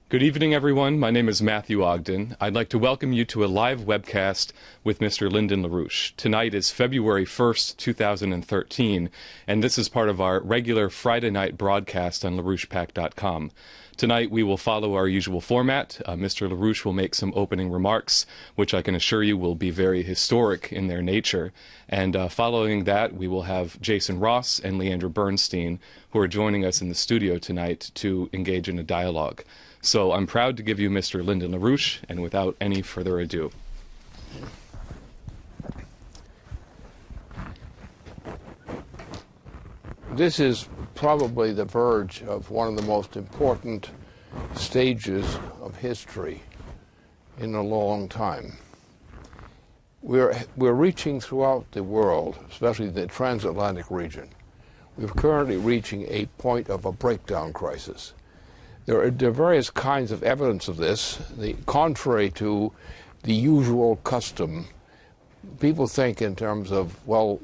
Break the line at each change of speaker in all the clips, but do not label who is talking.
Good evening, everyone. My name is Matthew Ogden. I'd like to welcome you to a live webcast with Mr. Lyndon LaRouche. Tonight is February 1st, 2013, and this is part of our regular Friday night broadcast on LaRouchePack.com. Tonight we will follow our usual format. Mr. LaRouche will make some opening remarks, which I can assure you will be very historic in their nature. And following that, we will have Jason Ross and Leandra Bernstein, who are joining us in the studio tonight to engage in a dialogue. So I'm proud to give you Mr. Lyndon LaRouche, and without any further ado.
This is probably the verge of one of the most important stages of history in a long time. We're reaching throughout the world, especially the transatlantic region. We're currently reaching a point of a breakdown crisis. There are various kinds of evidence of this. Contrary to the usual custom, people think in terms of, well,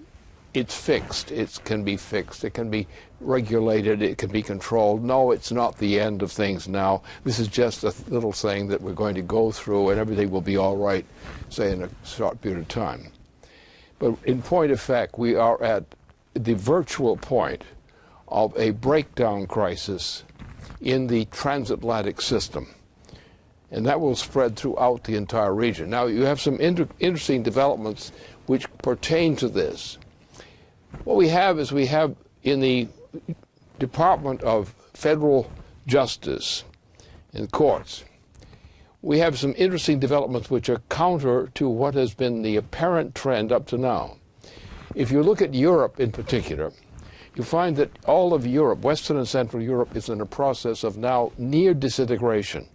it's fixed, it can be fixed, it can be regulated, it can be controlled. No, it's not the end of things now. This is just a little thing that we're going to go through and everything will be all right, say, in a short period of time. But in point of fact, we are at the virtual point of a breakdown crisis in the transatlantic system, and that will spread throughout the entire region. Now, you have some interesting developments which pertain to this. What we have is we have in the Department of Federal Justice in courts, we have some interesting developments which are counter to what has been the apparent trend up to now. If you look at Europe in particular, you find that all of Europe, Western and Central Europe, is in a process of now near disintegration.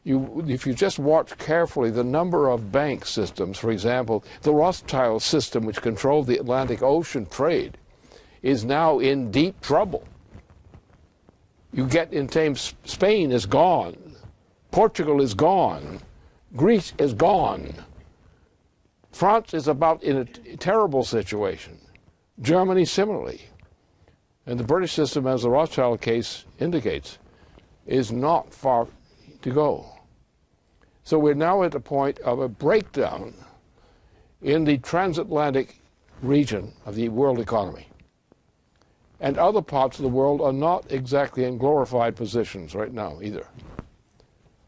If you just watch carefully the number of bank systems, for example, the Rothschild system, which controlled the Atlantic Ocean trade, is now in deep trouble. You get in terms, Spain is gone, Portugal is gone, Greece is gone, France is about in a terrible situation, Germany similarly. And the British system, as the Rothschild case indicates, is not far to go. So we're now at the point of a breakdown in the transatlantic region of the world economy. And other parts of the world are not exactly in glorified positions right now either.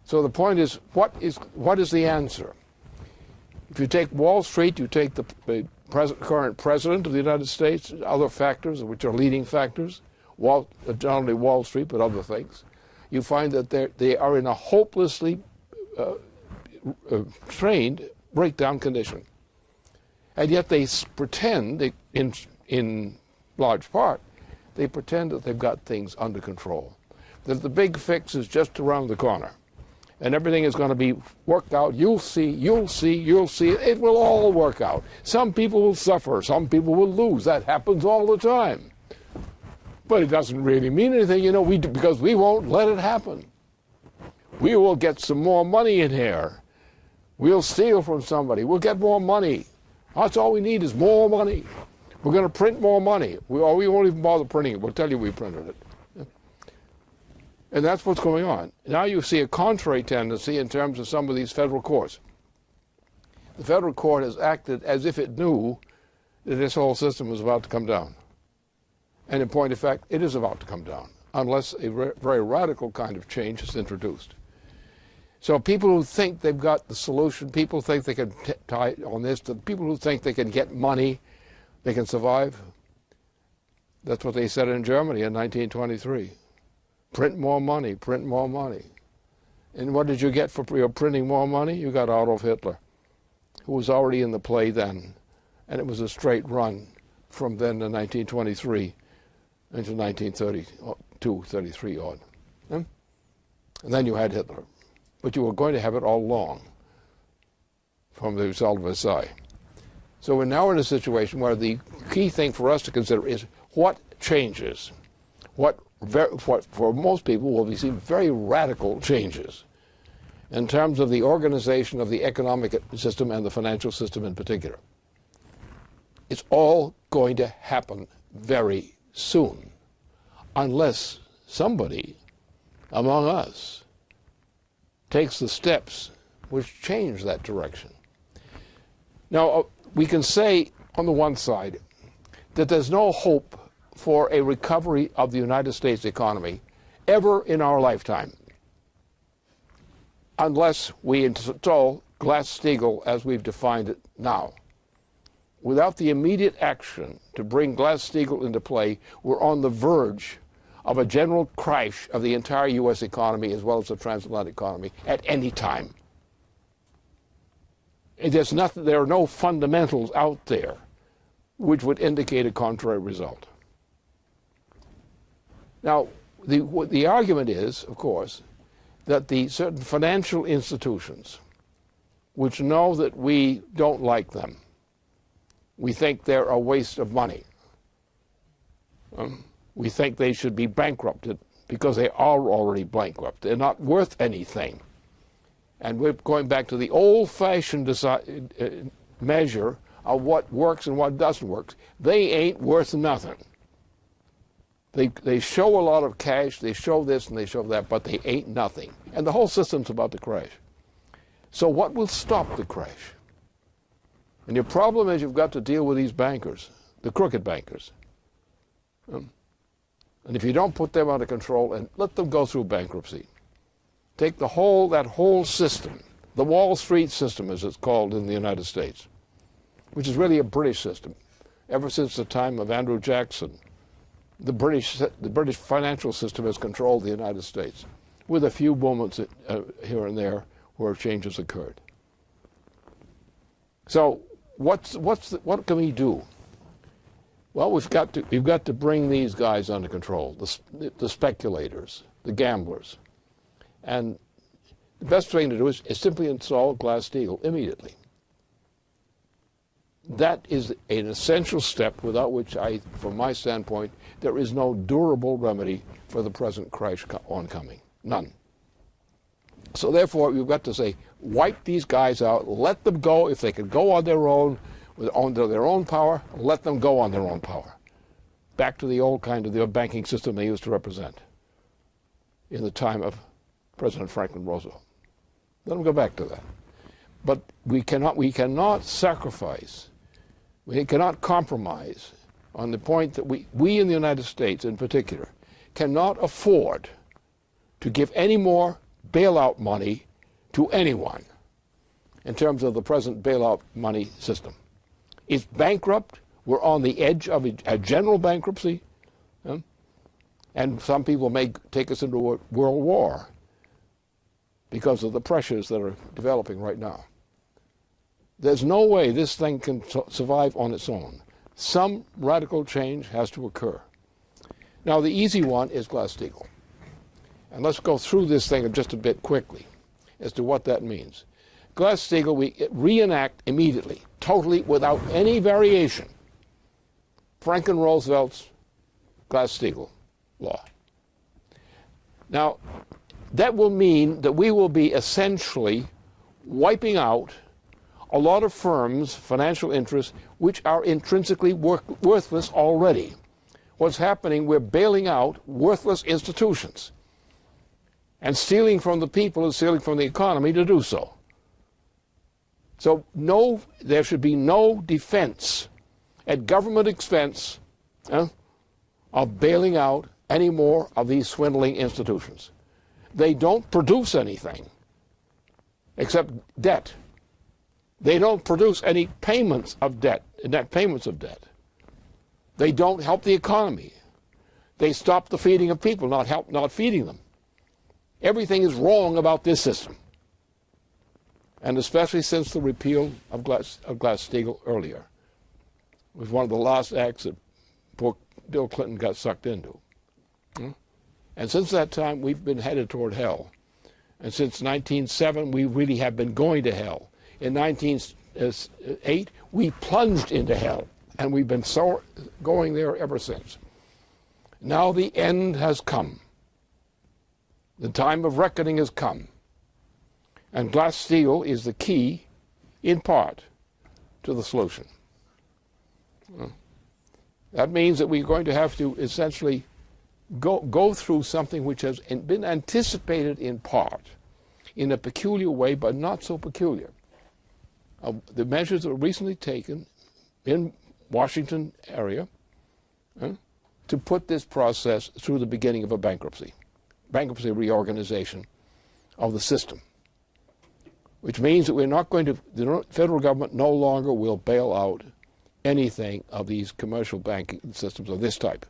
So the point is, what is the answer? If you take Wall Street, you take the current president of the United States, other factors, which are leading factors, not only Wall Street, but other things, you find that they are in a hopelessly strained breakdown condition. And yet they pretend, in large part, they pretend that they've got things under control, that the big fix is just around the corner, and everything is going to be worked out. You'll see, it will all work out. Some people will suffer, some people will lose. That happens all the time. But it doesn't really mean anything, you know, because we won't let it happen. We will get some more money in here. We'll steal from somebody. We'll get more money. That's all we need is more money. We're going to print more money. We won't even bother printing it. We'll tell you we printed it. And that's what's going on. Now you see a contrary tendency in terms of some of these federal courts. The federal court has acted as if it knew that this whole system was about to come down. And in point of fact, it is about to come down, unless a very radical kind of change is introduced. So people who think they've got the solution, people think they can tie on this, the people who think they can get money, they can survive. That's what they said in Germany in 1923. Print more money, print more money. And what did you get for printing more money? You got Adolf Hitler, who was already in the play then. And it was a straight run from then to 1923 into 1932, 33 odd. And then you had Hitler. But you were going to have it all along from the result of Versailles. So we're now in a situation where the key thing for us to consider is what changes, what for most people will be seen very radical changes in terms of the organization of the economic system and the financial system in particular. It's all going to happen very soon, unless somebody among us takes the steps which change that direction. Now, we can say on the one side that there's no hope for a recovery of the United States economy ever in our lifetime unless we install Glass-Steagall as we've defined it now. Without the immediate action to bring Glass-Steagall into play, we're on the verge of a general crash of the entire U.S. economy as well as the transatlantic economy at any time. There's nothing, there are no fundamentals out there which would indicate a contrary result. Now, the argument is, of course, that the certain financial institutions which know that we don't like them, we think they're a waste of money. We think they should be bankrupted because they are already bankrupt. They're not worth anything. And we're going back to the old-fashioned measure of what works and what doesn't work. They ain't worth nothing. They show a lot of cash, they show this and they show that, but they ain't nothing. And the whole system's about to crash. So what will stop the crash? And your problem is you've got to deal with these bankers, the crooked bankers. And if you don't put them under control and let them go through bankruptcy, take that whole system, the Wall Street system as it's called in the United States, which is really a British system. Ever since the time of Andrew Jackson, the British financial system has controlled the United States, with a few moments here and there where changes occurred. So what can we do? Well, we've got to bring these guys under control, the speculators, the gamblers. And the best thing to do is simply install Glass-Steagall immediately. That is an essential step without which, from my standpoint, there is no durable remedy for the present crash oncoming. None. So therefore, you've got to say, wipe these guys out, let them go. If they can go on their own, under their own power, let them go on their own power. Back to the old kind of the banking system they used to represent in the time of President Franklin Roosevelt. Let them go back to that. But we cannot sacrifice, we cannot compromise on the point that we in the United States in particular cannot afford to give any more bailout money to anyone in terms of the present bailout money system. It's bankrupt. We're on the edge of a general bankruptcy. And some people may take us into a world war because of the pressures that are developing right now. There's no way this thing can survive on its own. Some radical change has to occur. Now, the easy one is Glass-Steagall. And let's go through this thing just a bit quickly as to what that means. Glass-Steagall, we reenact immediately, totally without any variation, Franklin Roosevelt's Glass-Steagall law. Now, that will mean that we will be essentially wiping out a lot of firms, financial interests, which are intrinsically worthless already. What's happening, we're bailing out worthless institutions and stealing from the people and stealing from the economy to do so. So there should be no defense at government expense of bailing out any more of these swindling institutions. They don't produce anything except debt. They don't produce any payments of debt, net payments of debt. They don't help the economy. They stop the feeding of people, not feeding them. Everything is wrong about this system. And especially since the repeal of Glass-Steagall earlier. It was one of the last acts that poor Bill Clinton got sucked into. And since that time, we've been headed toward hell. And since 1907, we really have been going to hell. In 1908, we plunged into hell, and we've been going there ever since. Now the end has come. The time of reckoning has come. And Glass-Steagall is the key, in part, to the solution. That means that we're going to have to essentially go through something which has been anticipated in part in a peculiar way, but not so peculiar. The measures that were recently taken in Washington area to put this process through the beginning of a bankruptcy reorganization of the system, which means that we're not going to, the federal government no longer will bail out anything of these commercial banking systems of this type,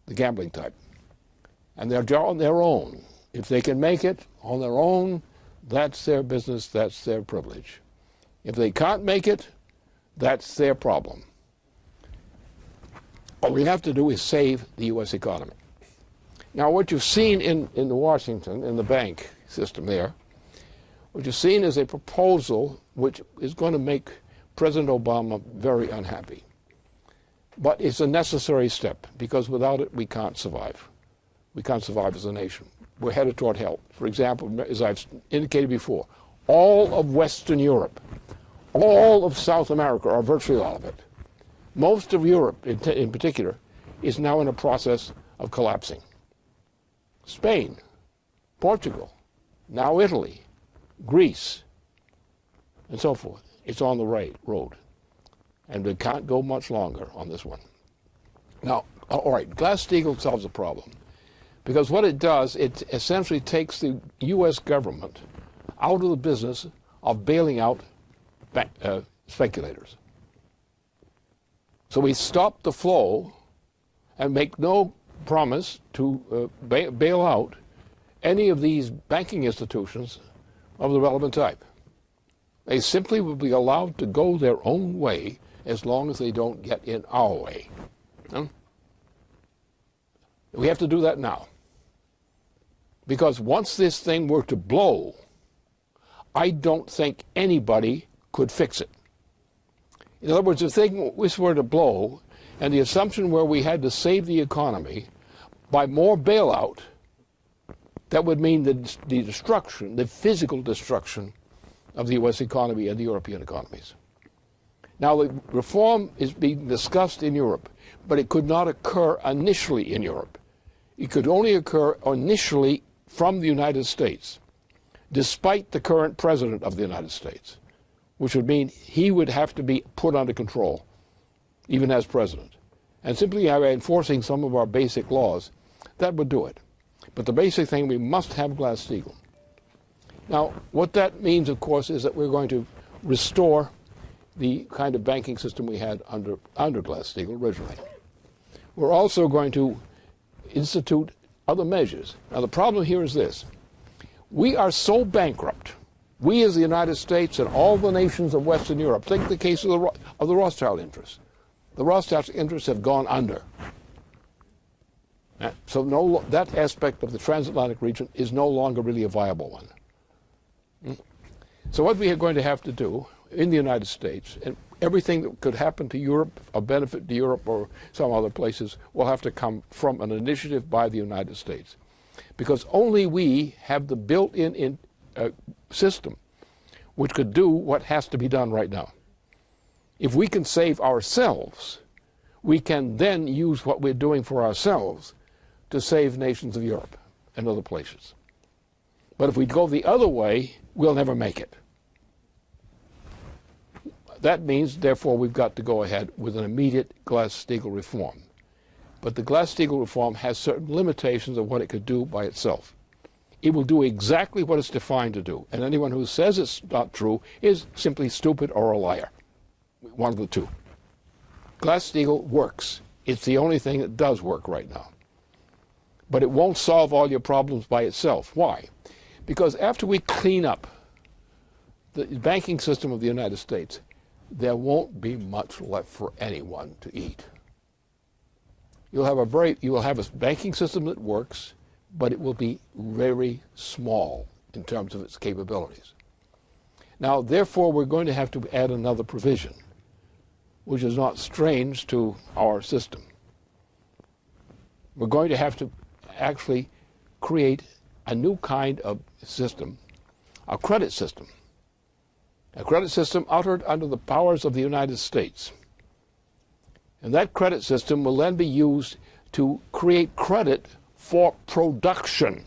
the gambling type. And they're on their own. If they can make it on their own, that's their business, that's their privilege. If they can't make it, that's their problem. What we have to do is save the U.S. economy. Now, what you've seen in Washington, in the bank system there, what you've seen is a proposal which is going to make President Obama very unhappy. But it's a necessary step, because without it, we can't survive. We can't survive as a nation. We're headed toward hell. For example, as I've indicated before, all of Western Europe, all of South America, or virtually all of it, most of Europe in particular, is now in a process of collapsing. Spain, Portugal, now Italy, Greece, and so forth. It's on the road. And we can't go much longer on this one. Now, all right, Glass-Steagall solves the problem. Because what it does, it essentially takes the U.S. government out of the business of bailing out speculators. So we stop the flow and make no promise to bail out any of these banking institutions of the relevant type. They simply will be allowed to go their own way as long as they don't get in our way. We have to do that now. Because once this thing were to blow, I don't think anybody could fix it. In other words, if this were to blow, and the assumption where we had to save the economy by more bailout, that would mean the destruction, the physical destruction of the U.S. economy and the European economies. Now, the reform is being discussed in Europe, but it could not occur initially in Europe. It could only occur initially from the United States, despite the current president of the United States, which would mean he would have to be put under control, even as president. And simply by enforcing some of our basic laws, that would do it. But the basic thing, we must have Glass-Steagall. Now, what that means, of course, is that we're going to restore the kind of banking system we had under Glass-Steagall originally. We're also going to institute other measures. Now, the problem here is this. We are so bankrupt, we as the United States and all the nations of Western Europe, take the case of the Rothschild interests. The Rothschild interests have gone under. So that aspect of the transatlantic region is no longer really a viable one. So what we are going to have to do in the United States, and everything that could happen to Europe, of benefit to Europe or some other places, will have to come from an initiative by the United States. Because only we have the built-in system which could do what has to be done right now. If we can save ourselves, we can then use what we're doing for ourselves to save nations of Europe and other places. But if we go the other way, we'll never make it. That means, therefore, we've got to go ahead with an immediate Glass-Steagall reform. But the Glass-Steagall reform has certain limitations of what it could do by itself. It will do exactly what it's defined to do, and anyone who says it's not true is simply stupid or a liar. One of the two. Glass-Steagall works. It's the only thing that does work right now. But it won't solve all your problems by itself. Why? Because after we clean up the banking system of the United States, there won't be much left for anyone to eat. You will have a banking system that works, but it will be very small in terms of its capabilities. Now, therefore, we're going to have to add another provision, which is not strange to our system. We're going to have to actually create a new kind of system, a credit system. A credit system uttered under the powers of the United States. And that credit system will then be used to create credit for production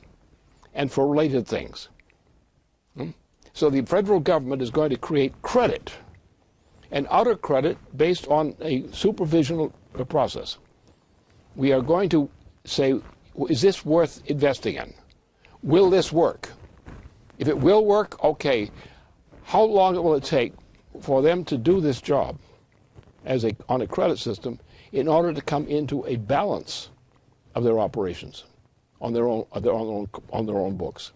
and for related things. So the federal government is going to create credit, and outer credit based on a supervisional process. We are going to say, is this worth investing in? Will this work? If it will work, okay. How long will it take for them to do this job on a credit system in order to come into a balance of their operations on their own books?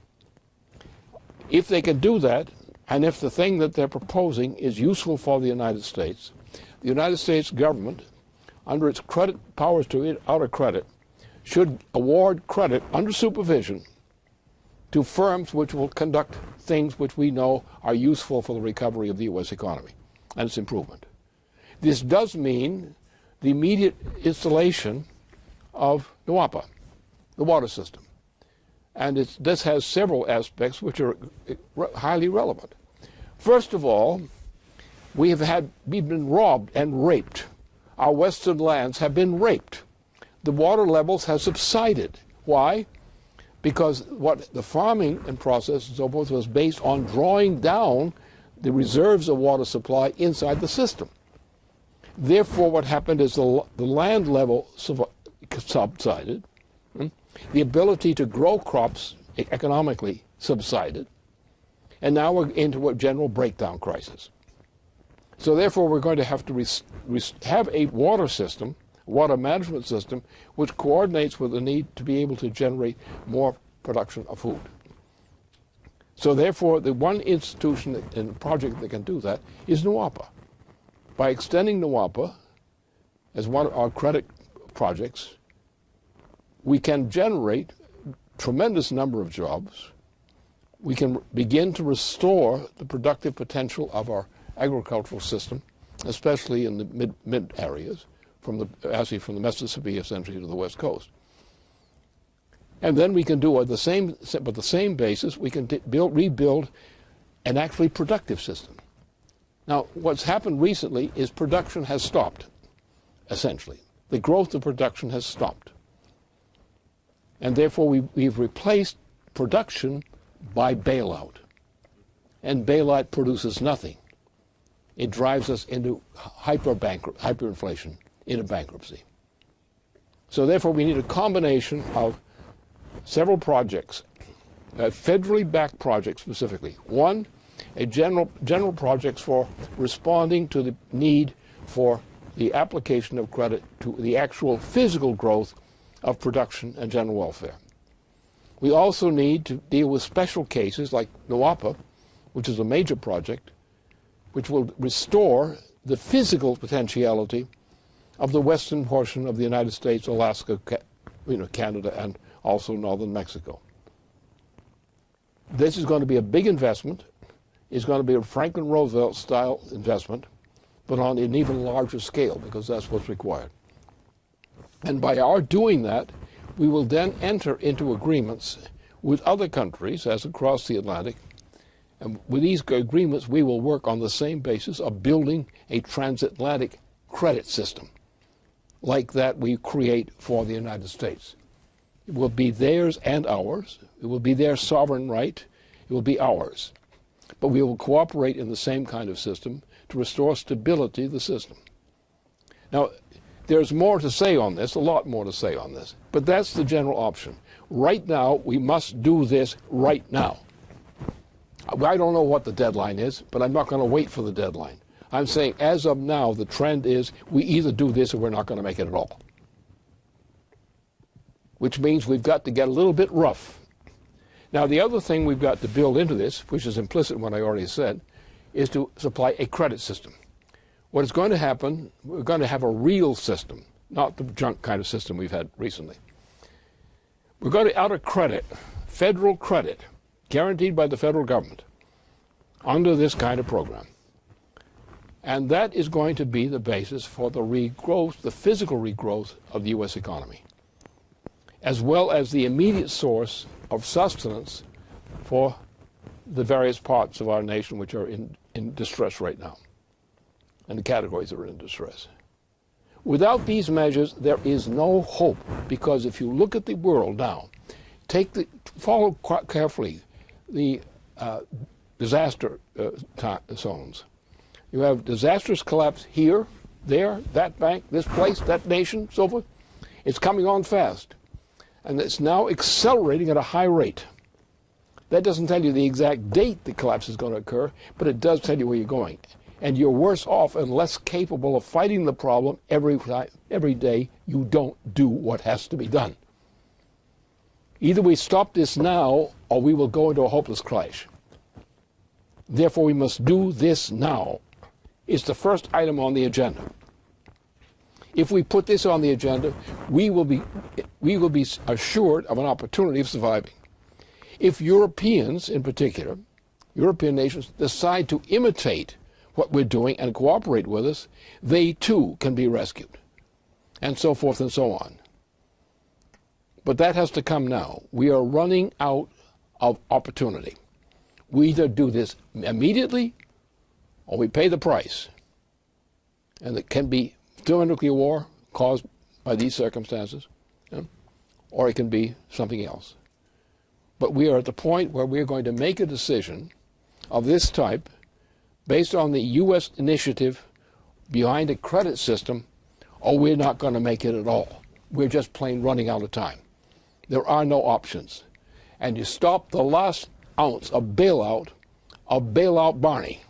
If they can do that, and if the thing that they're proposing is useful for the United States government, under its credit powers to outer credit, should award credit under supervision to firms which will conduct things which we know are useful for the recovery of the U.S. economy and its improvement. This does mean the immediate installation of NWAPA, the water system. And this has several aspects which are highly relevant. First of all, we've been robbed and raped. Our western lands have been raped. The water levels have subsided. Why? Because what the farming and process and so forth was based on drawing down the reserves of water supply inside the system. Therefore, what happened is the land level subsided. The ability to grow crops economically subsided. And now we're into a general breakdown crisis. So therefore, we're going to have to have a water system, water management system, which coordinates with the need to be able to generate more production of food. So therefore, the one institution and project that can do that is NWAPA. By extending NWAPA as one of our credit projects, we can generate a tremendous number of jobs. We can begin to restore the productive potential of our agricultural system, especially in the mid areas, from the Mississippi essentially to the West Coast. And then we can do the same basis, we can rebuild an actually productive system. Now, what's happened recently is production has stopped, essentially. The growth of production has stopped. And therefore, we've replaced production by bailout. And bailout produces nothing. It drives us into hyperinflation, into bankruptcy. So therefore, we need a combination of several projects, federally backed projects specifically. One, a general projects for responding to the need for the application of credit to the actual physical growth of production and general welfare. We also need to deal with special cases like NWAPA, which is a major project, which will restore the physical potentiality of the western portion of the United States, Alaska, Canada, and also northern Mexico. This is going to be a big investment. It's going to be a Franklin Roosevelt-style investment, but on an even larger scale, because that's what's required. And by our doing that, we will then enter into agreements with other countries as across the Atlantic. And with these agreements, we will work on the same basis of building a transatlantic credit system like that we create for the United States. It will be theirs and ours. It will be their sovereign right. It will be ours. But we will cooperate in the same kind of system to restore stability of the system. Now, there's more to say on this, a lot more to say on this, but that's the general option. Right now, we must do this right now. I don't know what the deadline is, but I'm not going to wait for the deadline. I'm saying as of now, the trend is we either do this or we're not going to make it at all. Which means we've got to get a little bit rough. Now, the other thing we've got to build into this, which is implicit in what I already said, is to supply a credit system. What is going to happen, we're going to have a real system, not the junk kind of system we've had recently. We're going to outer credit, federal credit, guaranteed by the federal government, under this kind of program. And that is going to be the basis for the regrowth, the physical regrowth of the U.S. economy, as well as the immediate source of sustenance for the various parts of our nation which are in distress right now, and the categories that are in distress. Without these measures, there is no hope, because if you look at the world now, follow carefully the disaster zones. You have disastrous collapse here, there, that bank, this place, that nation, so forth. It's coming on fast. And it's now accelerating at a high rate. That doesn't tell you the exact date the collapse is going to occur, but it does tell you where you're going. And you're worse off and less capable of fighting the problem every day you don't do what has to be done. Either we stop this now, or we will go into a hopeless crash. Therefore, we must do this now. It's the first item on the agenda. If we put this on the agenda, we will be assured of an opportunity of surviving. If Europeans, in particular, European nations, decide to imitate what we're doing and cooperate with us, they too can be rescued, and so forth and so on. But that has to come now. We are running out of opportunity. We either do this immediately, or we pay the price. And it can be still a nuclear war caused by these circumstances, or it can be something else. But we are at the point where we're going to make a decision of this type based on the U.S. initiative behind a credit system, or we're not going to make it at all. We're just plain running out of time. There are no options. And you stop the last ounce of bailout Barney.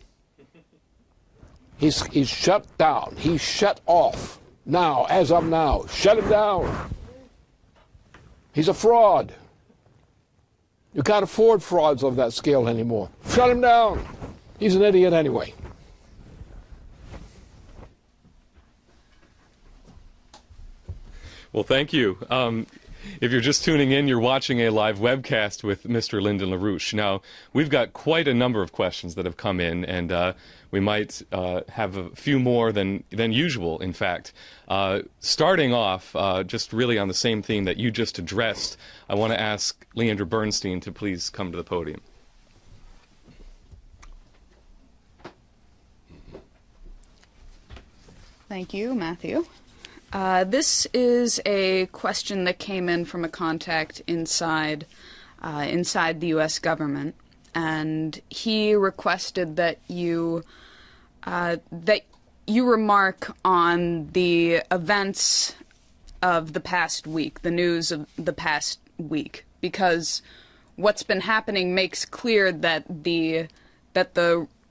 He's shut down. He's shut off. Now, as of now, shut him down. He's a fraud. You can't afford frauds of that scale anymore. Shut him down. He's an idiot anyway.
Well, thank you. If you're just tuning in, you're watching a live webcast with Mr. Lyndon LaRouche. Now, we've got quite a number of questions that have come in, and we might have a few more than usual, in fact. Starting off, just really on the same theme that you just addressed, I want to ask Leandra Bernstein to please come to the podium.
Thank you, Matthew. This is a question that came in from a contact inside the U.S. government, and he requested that you remark on the events of the past week, the news of the past week, because what's been happening makes clear that the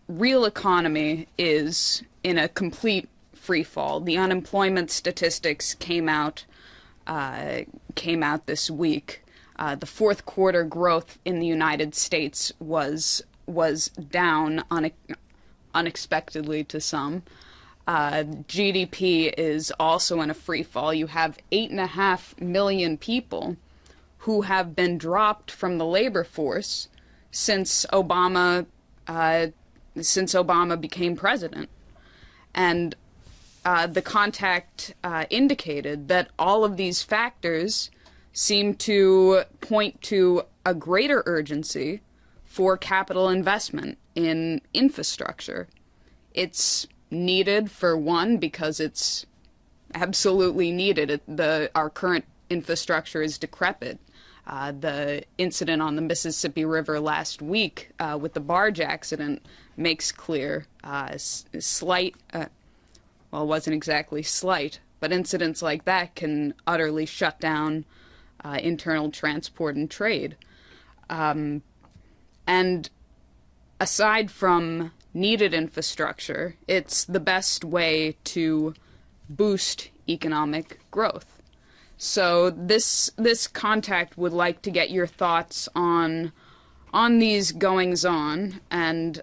real economy is in a complete free fall. The unemployment statistics came out this week. The fourth quarter growth in the United States was down unexpectedly to some. GDP is also in a free fall. You have 8.5 million people who have been dropped from the labor force since Obama became president, and the contact indicated that all of these factors seem to point to a greater urgency for capital investment in infrastructure. It's needed, for one, because it's absolutely needed. Our current infrastructure is decrepit. The incident on the Mississippi River last week with the barge accident makes clear well, it wasn't exactly slight, but incidents like that can utterly shut down internal transport and trade. And aside from needed infrastructure, it's the best way to boost economic growth. So this contact would like to get your thoughts on these goings-on, and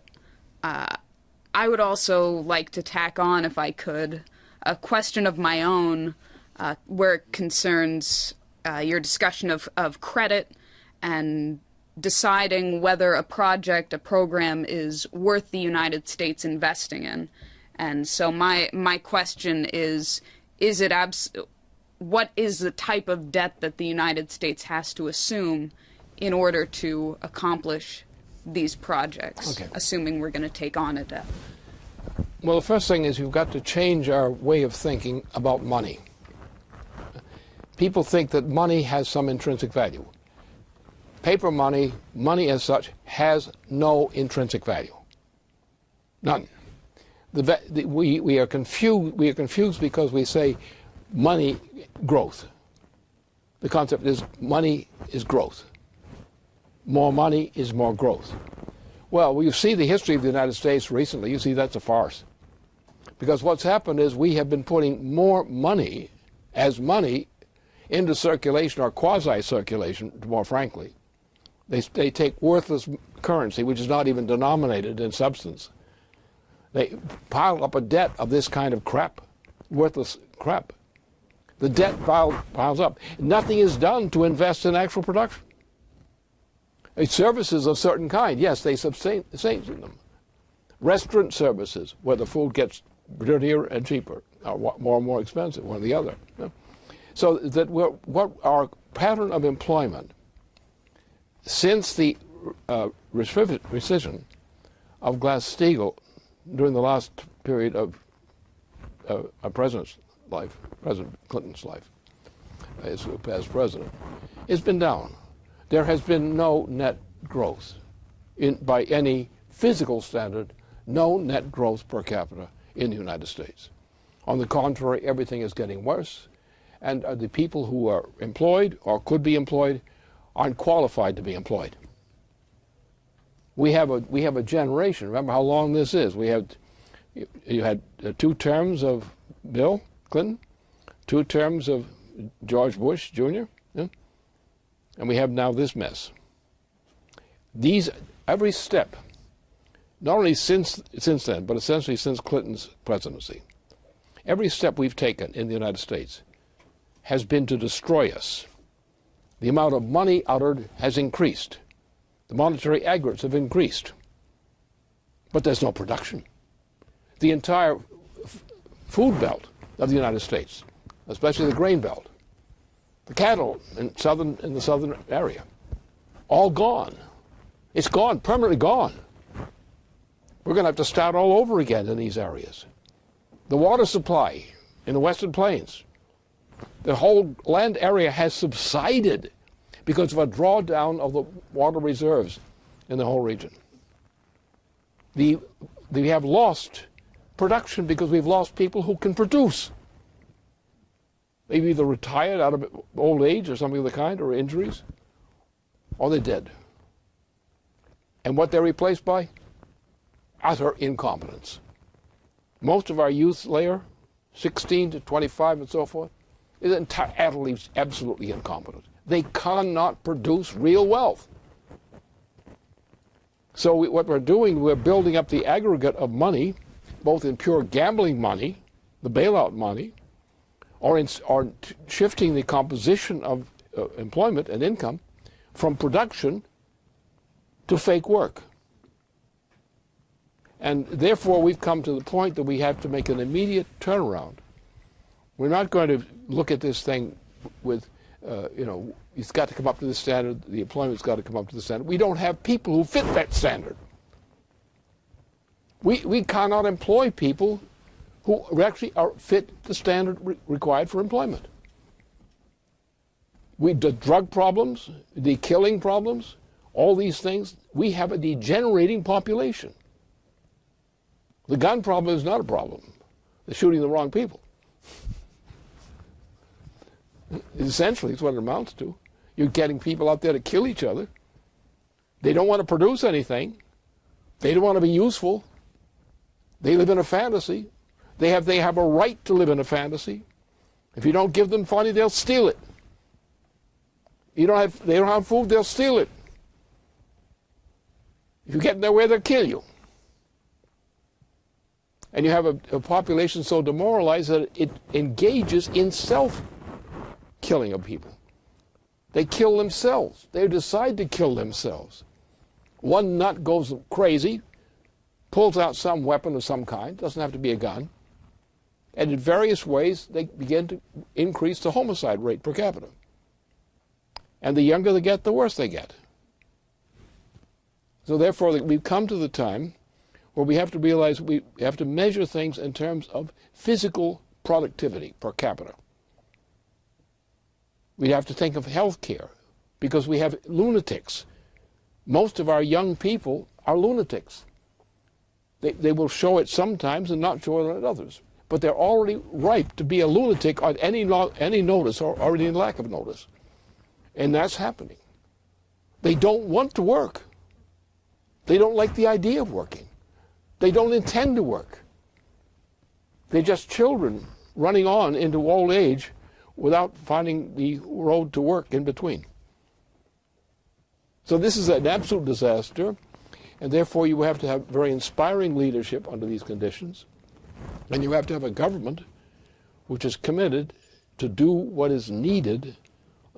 I would also like to tack on, if I could, a question of my own where it concerns your discussion of credit and deciding whether a program is worth the United States investing in. And so my question is what is the type of debt that the United States has to assume in order to accomplish these projects, assuming we're going to take on a debt?
Well, the first thing is we've got to change our way of thinking about money. People think that money has some intrinsic value. paper money, money as such, has no intrinsic value. None. We are confused because we say money growth. The concept is money is growth. More money is more growth. Well, you see the history of the United States recently, you see that's a farce. Because what's happened is we have been putting more money as money into circulation, or quasi-circulation, more frankly. They take worthless currency, which is not even denominated in substance. They pile up a debt of this kind of crap, worthless crap. The debt piles up. Nothing is done to invest in actual production. Services of certain kind, yes, they sustain them. Restaurant services, where the food gets dirtier and cheaper, or more and more expensive, one or the other. So that what our pattern of employment since the rescission of Glass-Steagall during the last period of President Clinton's life as president, has been down. There has been no net growth by any physical standard, no net growth per capita in the United States. On the contrary, everything is getting worse, and the people who are employed or could be employed aren't qualified to be employed. We have a generation. Remember how long this is. You had 2 terms of Bill Clinton, 2 terms of George Bush Jr., and we have now this mess. Every step, not only since then, but essentially since Clinton's presidency, every step we've taken in the United States has been to destroy us. The amount of money uttered has increased. The monetary aggregates have increased. But there's no production. The entire food belt of the United States, especially the grain belt, the cattle in the southern area, all gone. It's gone, permanently gone. We're going to have to start all over again in these areas. The water supply in the Western Plains, the whole land area has subsided because of a drawdown of the water reserves in the whole region. We have lost production because we've lost people who can produce. They've either retired out of old age or something of the kind, or injuries, or they're dead. And what they're replaced by? Utter incompetence. Most of our youth layer, 16 to 25 and so forth, is utterly, absolutely incompetent. They cannot produce real wealth. So what we're doing, we're building up the aggregate of money, both in pure gambling money, the bailout money, or shifting the composition of employment and income from production to fake work. And therefore, we've come to the point that we have to make an immediate turnaround. We're not going to look at this thing with, it's got to come up to the standard, the employment's got to come up to the standard. We don't have people who fit that standard. We cannot employ people who actually fit the standard required for employment. The drug problems, the killing problems, all these things, we have a degenerating population. The gun problem is not a problem. They're shooting the wrong people. Essentially, it's what it amounts to. You're getting people out there to kill each other. They don't want to produce anything. They don't want to be useful. They live in a fantasy. They have a right to live in a fantasy. If you don't give them money, they'll steal it. They don't have food, they'll steal it. If you get in their way, they'll kill you. And you have a population so demoralized that it engages in self-killing of people. They kill themselves. They decide to kill themselves. One nut goes crazy, pulls out some weapon of some kind, doesn't have to be a gun, and in various ways they begin to increase the homicide rate per capita. And the younger they get, the worse they get. So therefore, we've come to the time where we have to realize we have to measure things in terms of physical productivity per capita. We have to think of health care, because we have lunatics. Most of our young people are lunatics. They will show it sometimes and not show it at others. But they're already ripe to be a lunatic on any notice or any lack of notice. And that's happening. They don't want to work. They don't like the idea of working. They don't intend to work. They're just children running on into old age without finding the road to work in between. So this is an absolute disaster, and therefore you have to have very inspiring leadership under these conditions, and you have to have a government which is committed to do what is needed,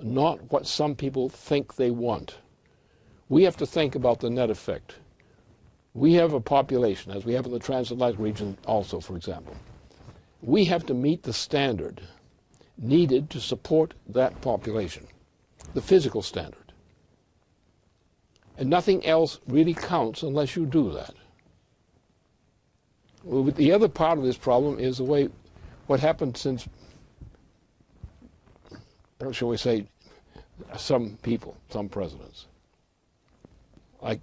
not what some people think they want. We have to think about the net effect. We have a population, as we have in the transatlantic region also, for example. We have to meet the standard needed to support that population, the physical standard. And nothing else really counts unless you do that. Well, the other part of this problem is the way what happened since, shall we say, some people, some presidents, like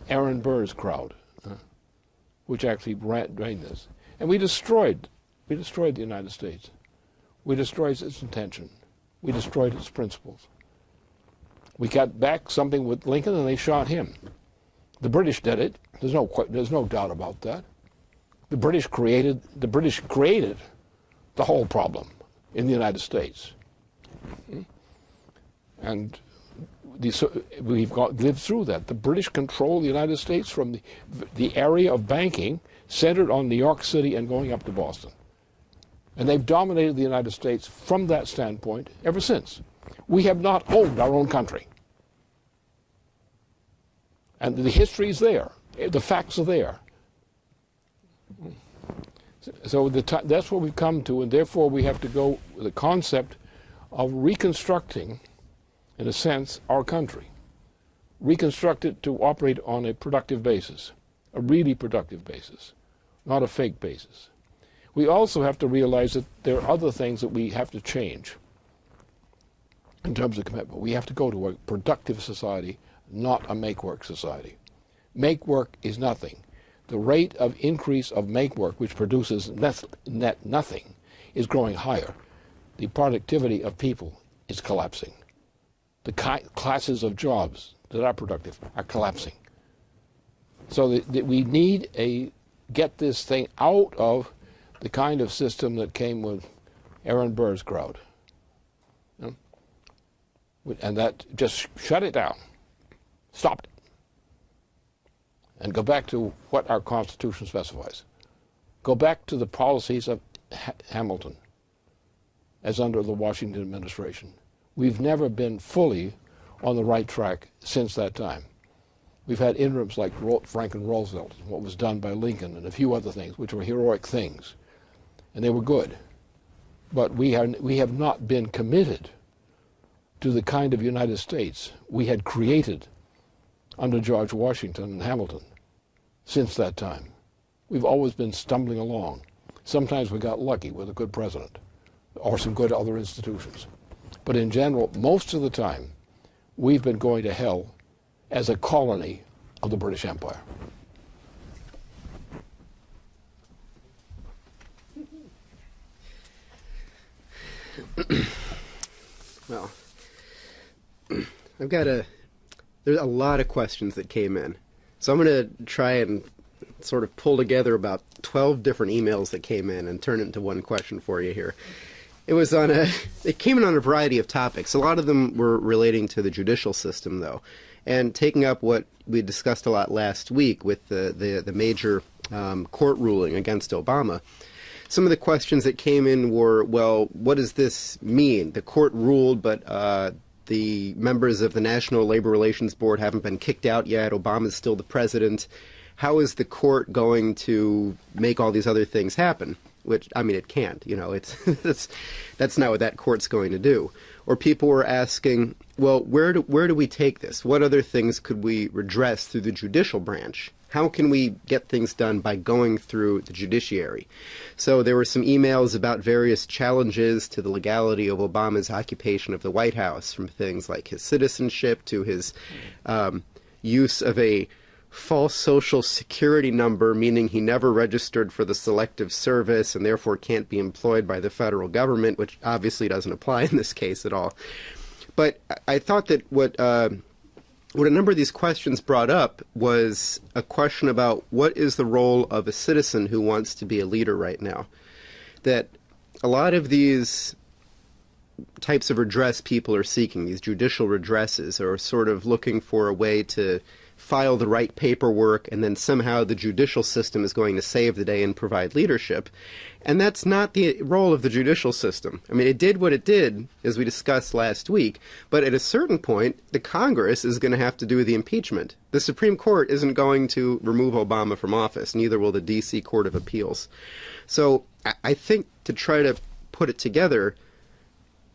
Aaron Burr's crowd, which actually drained this. And we destroyed the United States. We destroyed its intention. We destroyed its principles. We got back something with Lincoln, and they shot him. The British did it. There's no doubt about that. The British created the whole problem in the United States, and we've lived through that. The British control the United States from the area of banking centered on New York City and going up to Boston, and they've dominated the United States from that standpoint ever since. We have not owned our own country. And the history is there. The facts are there. So that's what we've come to, and therefore we have to go with the concept of reconstructing, in a sense, our country. Reconstruct it to operate on a productive basis, a really productive basis, not a fake basis. We also have to realize that there are other things that we have to change in terms of commitment. We have to go to a productive society, not a make-work society. Make-work is nothing. The rate of increase of make-work, which produces net nothing, is growing higher. The productivity of people is collapsing. The classes of jobs that are productive are collapsing. So we need get this thing out of the kind of system that came with Aaron Burr's crowd. And that just shut it down, stopped it, and go back to what our Constitution specifies. Go back to the policies of Hamilton as under the Washington administration. We've never been fully on the right track since that time. We've had interims like Franklin Roosevelt, what was done by Lincoln, and a few other things, which were heroic things, and they were good. But we have not been committed to the kind of United States we had created under George Washington and Hamilton since that time. We've always been stumbling along. Sometimes we got lucky with a good president or some good other institutions. But in general, most of the time, we've been going to hell as a colony of the British Empire.
Well, there's a lot of questions that came in. So I'm going to try and sort of pull together about 12 different emails that came in and turn it into one question for you here. It came in on a variety of topics. A lot of them were relating to the judicial system, though, and taking up what we discussed a lot last week with the major court ruling against Obama. Some of the questions that came in were, well, what does this mean? The court ruled, but the members of the National Labor Relations Board haven't been kicked out yet. Obama's still the president. How is the court going to make all these other things happen? Which, I mean, it can't. You know, that's not what that court's going to do. Or people were asking, well, where do we take this? What other things could we redress through the judicial branch? How can we get things done by going through the judiciary? So there were some emails about various challenges to the legality of Obama's occupation of the White House, from things like his citizenship to his use of a false social security number, meaning he never registered for the Selective Service and therefore can't be employed by the federal government, which obviously doesn't apply in this case at all. But I thought that what a number of these questions brought up was a question about what is the role of a citizen who wants to be a leader right now. That a lot of these types of redress people are seeking, these judicial redresses, are sort of looking for a way to file the right paperwork, and then somehow the judicial system is going to save the day and provide leadership. And that's not the role of the judicial system. I mean, it did what it did, as we discussed last week, but at a certain point, the Congress is going to have to do the impeachment. The Supreme Court isn't going to remove Obama from office, neither will the D.C. Court of Appeals. So I think to try to put it together,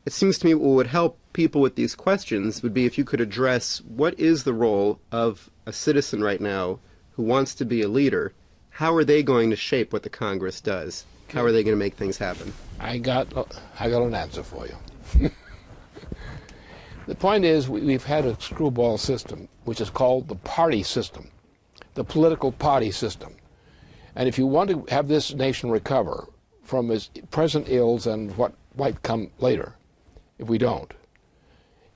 it seems to me what would help people with these questions would be if you could address what is the role of a citizen right now who wants to be a leader. How are they going to shape what the Congress does? How are they going to make things happen?
I got an answer for you. The point is, we've had a screwball system, which is called the party system, the political party system. And if you want to have this nation recover from its present ills and what might come later, if we don't,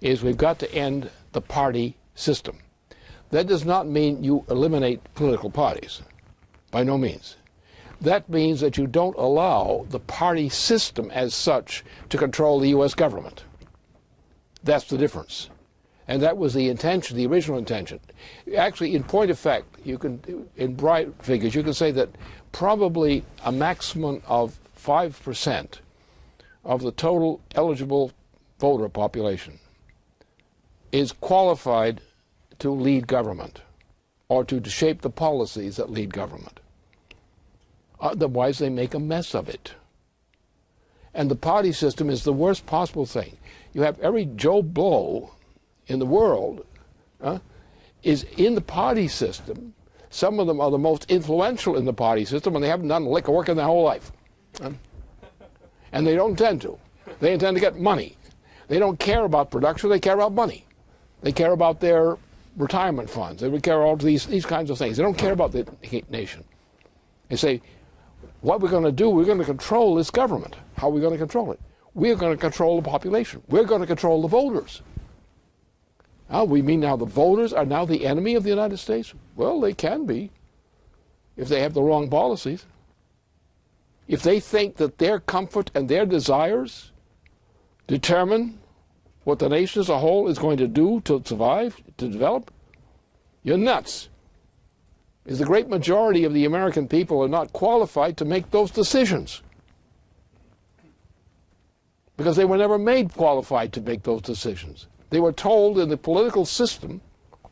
is we've got to end the party system. That does not mean you eliminate political parties, by no means. That means that you don't allow the party system as such to control the U.S. government. That's the difference. And that was the intention, the original intention. Actually, in point of fact, you can, in bright figures, you can say that probably a maximum of 5% of the total eligible voter population is qualified to lead government or to shape the policies that lead government. Otherwise, they make a mess of it. And the party system is the worst possible thing. You have every Joe Blow in the world is in the party system. Some of them are the most influential in the party system, and they haven't done a lick of work in their whole life. And they don't intend to. They intend to get money. They don't care about production, they care about money. They care about their retirement funds. They care about these kinds of things. They don't care about the nation. They say, what we're going to do, we're going to control this government. How are we going to control it? We're going to control the population. We're going to control the voters. We mean now the voters are now the enemy of the United States? Well, they can be if they have the wrong policies. If they think that their comfort and their desires determine what the nation as a whole is going to do to survive, to develop, you're nuts. Because the great majority of the American people are not qualified to make those decisions. Because they were never made qualified to make those decisions. They were told in the political system,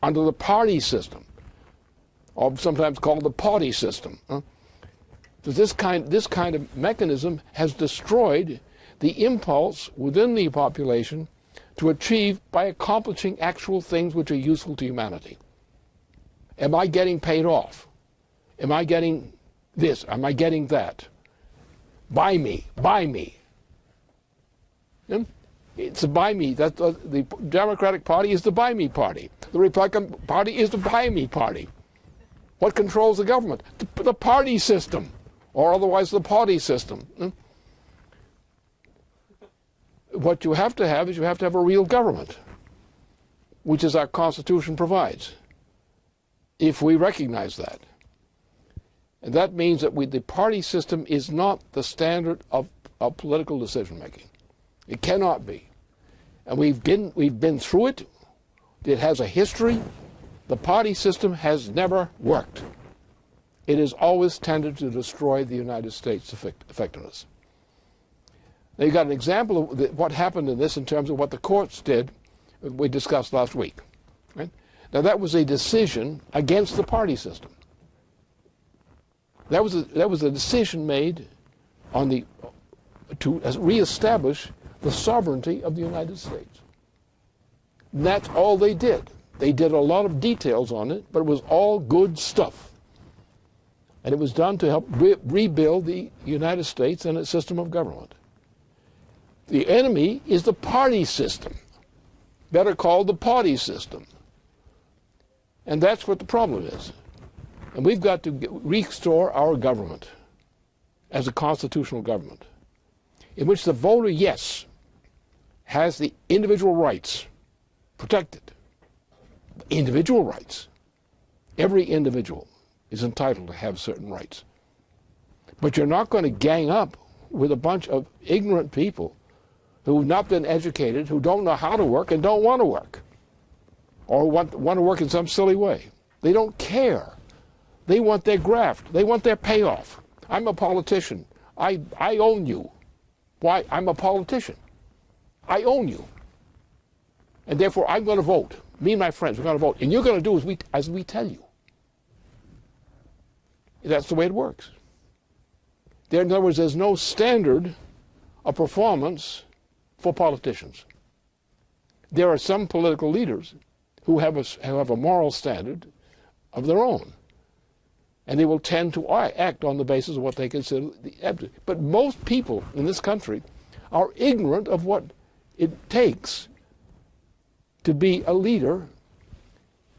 under the party system, or sometimes called the party system, that this kind of mechanism has destroyed the impulse within the population to achieve by accomplishing actual things which are useful to humanity. Am I getting paid off? Am I getting this? Am I getting that? Buy me, buy me. It's a buy me. The Democratic Party is the buy me party. The Republican Party is the buy me party. What controls the government? The party system, or otherwise the party system. What you have to have is you have to have a real government, which is our Constitution provides, if we recognize that. And that means that the party system is not the standard of political decision-making. It cannot be. And we've been through it. It has a history. The party system has never worked. It has always tended to destroy the United States' effectiveness. Now you've got an example of what happened in this in terms of what the courts did, we discussed last week. Right? Now that was a decision against the party system. That was a decision made to reestablish the sovereignty of the United States. And that's all they did. They did a lot of details on it, but it was all good stuff. And it was done to help rebuild the United States and its system of government. The enemy is the party system, better called the party system. And that's what the problem is. And we've got to restore our government as a constitutional government, in which the voter, yes, has the individual rights protected. Individual rights. Every individual is entitled to have certain rights. But you're not going to gang up with a bunch of ignorant people who've not been educated, who don't know how to work and don't want to work, or want to work in some silly way. They don't care. They want their graft. They want their payoff. I'm a politician. I own you. Why? I'm a politician. I own you. And therefore, I'm going to vote. Me and my friends, we're going to vote. And you're going to do as we tell you. That's the way it works. In other words, there's no standard of performance for politicians. There are some political leaders who have a moral standard of their own. And they will tend to act on the basis of what they consider the absolute. But most people in this country are ignorant of what it takes to be a leader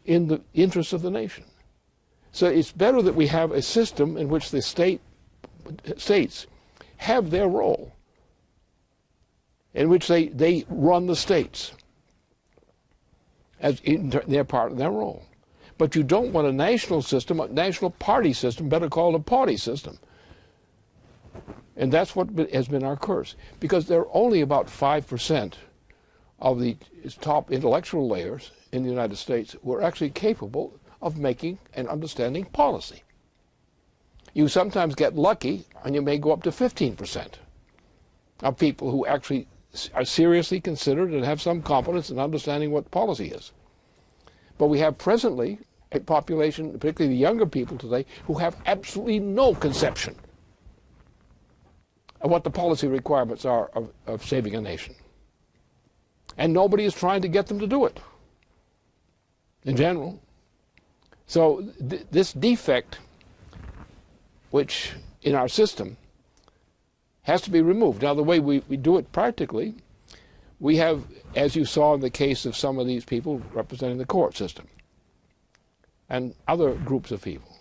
in the interests of the nation. So it's better that we have a system in which the states have their role, in which they run the states as they're part of their role. But you don't want a national system, a national party system, better called a party system. And that's what has been our curse. Because there are only about 5% of the top intellectual layers in the United States who are actually capable of making and understanding policy. You sometimes get lucky, and you may go up to 15% of people who actually are seriously considered and have some competence in understanding what policy is. But we have presently a population, particularly the younger people today, who have absolutely no conception of what the policy requirements are of saving a nation. And nobody is trying to get them to do it, in general. So this defect, which in our system, has to be removed. Now, the way we do it practically, we have, as you saw in the case of some of these people representing the court system, and other groups of people,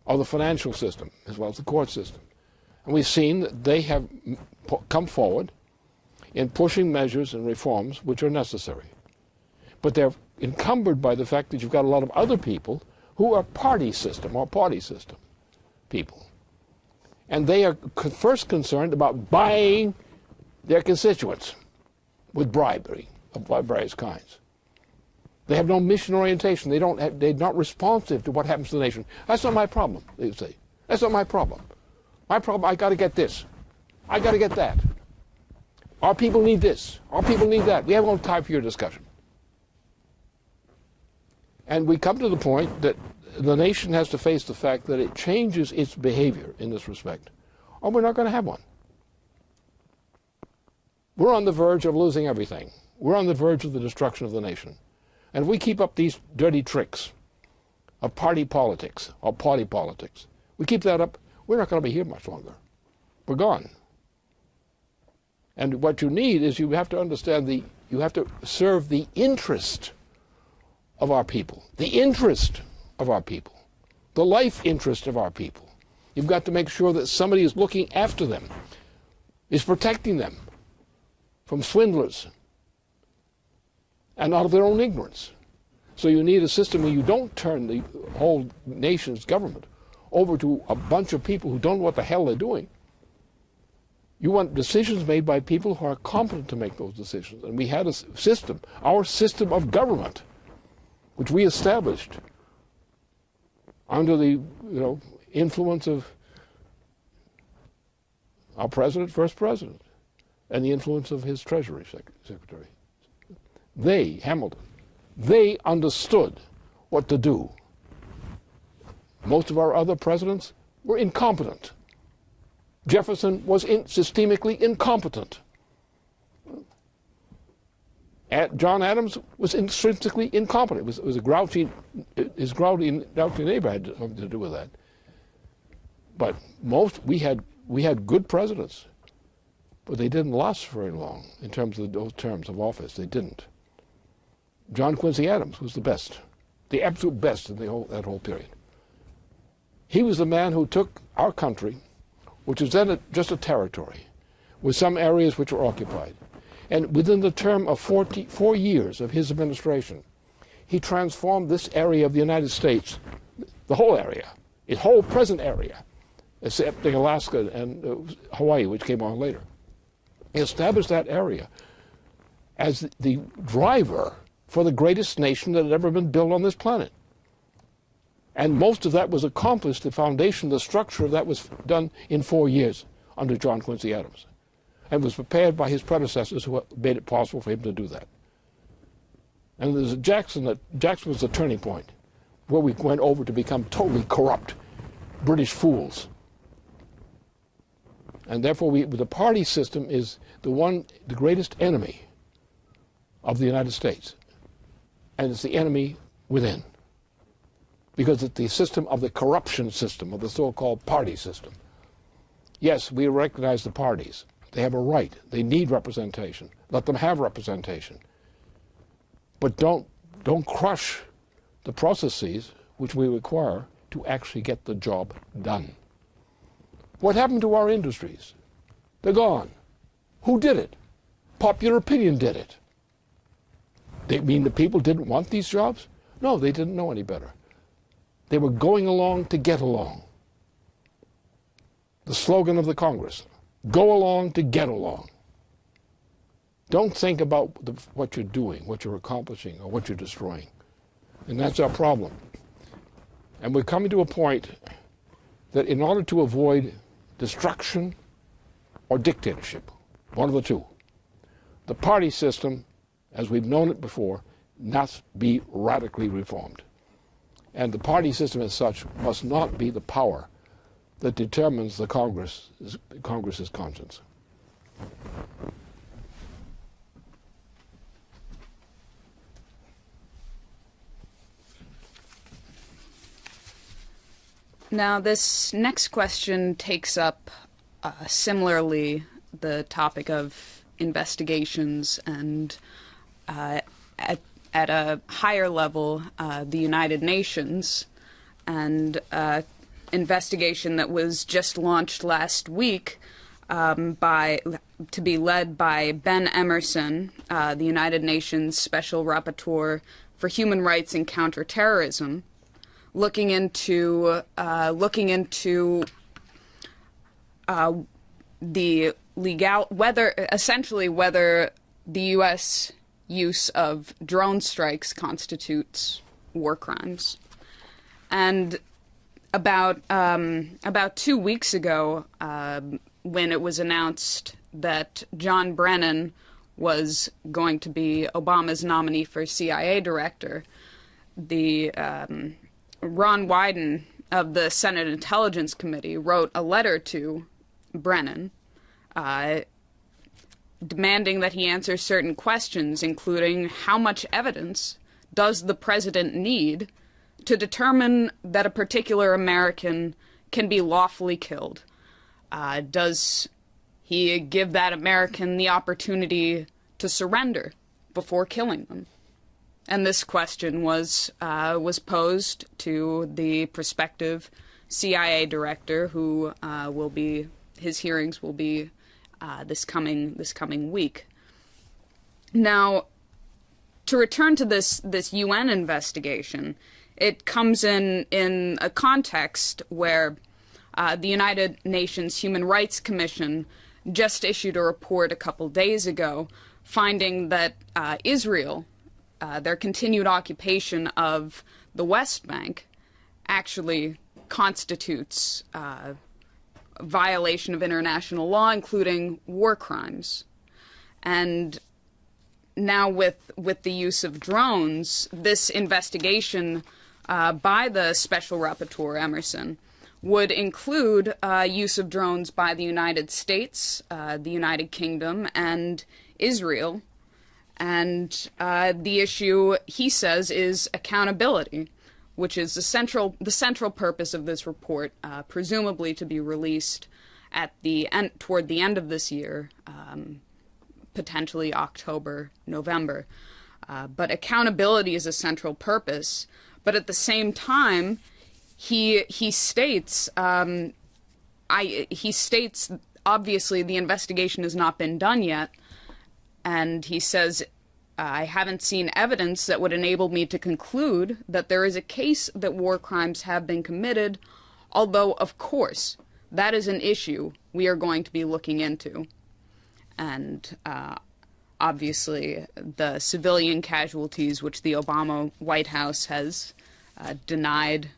or the financial system, as well as the court system. And we've seen that they have come forward in pushing measures and reforms which are necessary. But they're encumbered by the fact that you've got a lot of other people who are party system people. And they are first concerned about buying their constituents with bribery of various kinds. They have no mission orientation. They're not responsive to what happens to the nation. That's not my problem, they say. That's not my problem. My problem, I got to get this. I got to get that. Our people need this. Our people need that. We have no time for your discussion. And we come to the point that the nation has to face the fact that it changes its behavior in this respect, or we're not going to have one. We're on the verge of losing everything. We're on the verge of the destruction of the nation. And if we keep up these dirty tricks of party politics, or party politics, we keep that up, we're not going to be here much longer. We're gone. And what you need is you have to understand you have to serve the interest of our people, the interest of our people, the life interest of our people. You've got to make sure that somebody is looking after them, is protecting them from swindlers and out of their own ignorance. So you need a system where you don't turn the whole nation's government over to a bunch of people who don't know what the hell they're doing. You want decisions made by people who are competent to make those decisions. And we had a system, our system of government, which we established under the influence of our president, first president, and the influence of his Treasury Secretary. Hamilton, they understood what to do. Most of our other presidents were incompetent. Jefferson was systemically incompetent. John Adams was intrinsically incompetent. It was a grouchy neighbor had something to do with that. But we had good presidents, but they didn't last very long in terms of those terms of office. They didn't. John Quincy Adams was the best, the absolute best in that whole period. He was the man who took our country, which was then just a territory, with some areas which were occupied, and within the term of 4 years of his administration, he transformed this area of the United States, the whole area, its whole present area, excepting Alaska and Hawaii, which came on later. He established that area as the driver for the greatest nation that had ever been built on this planet. And most of that was accomplished, the foundation, the structure of that was done in 4 years under John Quincy Adams, and was prepared by his predecessors who made it possible for him to do that. And there's Jackson was the turning point, where we went over to become totally corrupt British fools. And therefore the party system is the greatest enemy of the United States. And it's the enemy within. Because it's the system of the corruption system, of the so-called party system. Yes, we recognize the parties. They have a right. They need representation. Let them have representation. But don't crush the processes which we require to actually get the job done. What happened to our industries? They're gone. Who did it? Popular opinion did it. They mean the people didn't want these jobs? No, they didn't know any better. They were going along to get along. The slogan of the Congress, go along to get along. Don't think about what you're doing, what you're accomplishing, or what you're destroying. And that's our problem. And we're coming to a point that in order to avoid destruction or dictatorship, one of the two, the party system, as we've known it before, must be radically reformed. And the party system as such must not be the power that determines the Congress's conscience.
Now, this next question takes up similarly the topic of investigations and at a higher level, the United Nations, and investigation that was just launched last week to be led by Ben Emerson, the United Nations Special Rapporteur for Human Rights and Counterterrorism, looking into the whether the U.S. use of drone strikes constitutes war crimes. And about 2 weeks ago, when it was announced that John Brennan was going to be Obama's nominee for CIA director, the Ron Wyden of the Senate Intelligence Committee wrote a letter to Brennan demanding that he answer certain questions, including how much evidence does the president need to determine that a particular American can be lawfully killed? Does he give that American the opportunity to surrender before killing them? And this question was posed to the prospective CIA director, who his hearings will be this coming week. Now, to return to this UN investigation, it comes in a context where the United Nations Human Rights Commission just issued a report a couple days ago finding that Israel, their continued occupation of the West Bank, actually constitutes violation of international law, including war crimes. And now with the use of drones, this investigation by the Special Rapporteur Emerson would include use of drones by the United States, the United Kingdom, and Israel. And the issue, he says, is accountability. which is the central purpose of this report, presumably to be released at toward the end of this year, potentially October, November. But accountability is a central purpose. But at the same time, he states obviously the investigation has not been done yet, and he says, I haven't seen evidence that would enable me to conclude that there is a case that war crimes have been committed, although, of course, that is an issue we are going to be looking into. And obviously, the civilian casualties, which the Obama White House has denied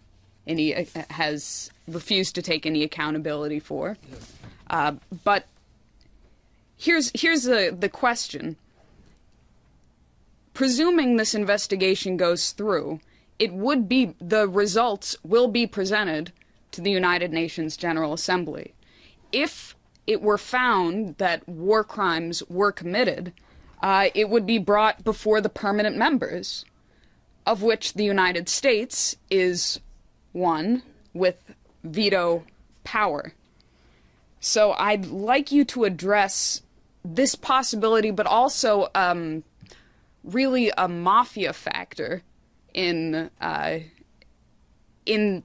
has refused to take any accountability for. But here's the question. Presuming this investigation goes through, the results will be presented to the United Nations General Assembly. If it were found that war crimes were committed, it would be brought before the permanent members, of which the United States is one with veto power. So I'd like you to address this possibility, but also really a mafia factor in